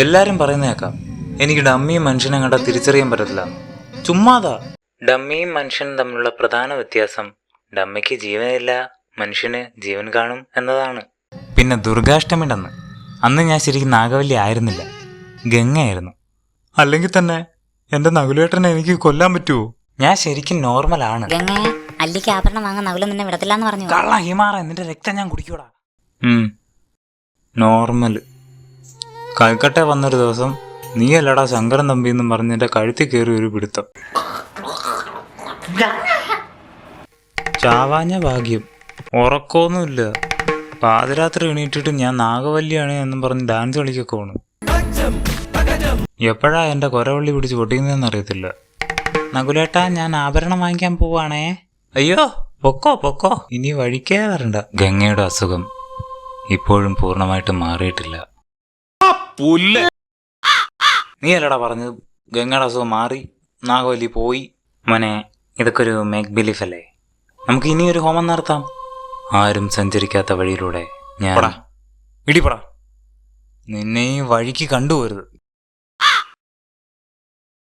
എല്ലാരും പറയുന്ന കേൾക്കാം എനിക്ക് ഡമ്മിയും മനുഷ്യനെ കണ്ടാൽ തിരിച്ചറിയാൻ പറ്റത്തില്ല. ചുമ്മാതാ. ഡമ്മിയും മനുഷ്യനും തമ്മിലുള്ള പ്രധാന വ്യത്യാസം ഡമ്മിക്ക് ജീവനില്ല, മനുഷ്യന് ജീവൻ കാണും എന്നതാണ്. പിന്നെ ദുർഗാഷ്ടമിയുടെ അന്ന് ഞാൻ ശരിക്കും നാഗവല്ലി ആയിരുന്നില്ല, ഗംഗയായിരുന്നു. അല്ലെങ്കിൽ തന്നെ എന്റെ നകുലേട്ടനെ എനിക്ക് കൊല്ലാൻ പറ്റുമോ? ഞാൻ ശരിക്കും നോർമലാണ്. അല്ലിക്ക് ആഭരണം വാങ്ങാൻ നകുലം നിന്നെ വിടത്തില്ലാന്ന് പറഞ്ഞു. കള്ള ഹിമാറ, നിന്റെ രക്തം ഞാൻ കുടിക്കൂടാ. നോർമൽ. കൽക്കട്ട വന്നൊരു ദിവസം നീ അല്ലടാ ശങ്കരൻ തമ്പി എന്നും പറഞ്ഞ് എന്റെ കഴുത്തിൽ കയറി ഒരു പിടുത്തം. ചാവാഞ്ഞ ഭാഗ്യം. ഉറക്കമൊന്നുമില്ല. പാതിരാത്രി എണീറ്റിട്ട് ഞാൻ നാഗവല്ലിയാണ് എന്നും പറഞ്ഞ് ഡാൻസ് കളിക്കൊക്കെ പോണു. എപ്പോഴാ എന്റെ കൊരവള്ളി പിടിച്ച് പൊട്ടിക്കുന്നതെന്ന് അറിയത്തില്ല. നകുലേട്ടാ, ഞാൻ ആഭരണം വാങ്ങിക്കാൻ പോവാണേ. അയ്യോ, പൊക്കോ പൊക്കോ, ഇനി വഴിക്കേ വരണ്ട. ഗംഗയുടെ അസുഖം ഇപ്പോഴും പൂർണ്ണമായിട്ട് മാറിയിട്ടില്ല. നീ അല്ലടാ പറഞ്ഞത് ഗംഗയുടെ അസുഖം മാറി, നാഗവല്ലി പോയി. മോനെ, ഇതൊക്കെ ഒരു മേക്ക് ബിലീഫ് അല്ലേ? നമുക്ക് ഇനിയൊരു ഹോമം നടത്താം. ആരും സഞ്ചരിക്കാത്ത വഴിയിലൂടെ ഞാൻ ഇടിപടാ. നിന്നെ ഈ വഴിക്ക് കണ്ടുപോരുത്.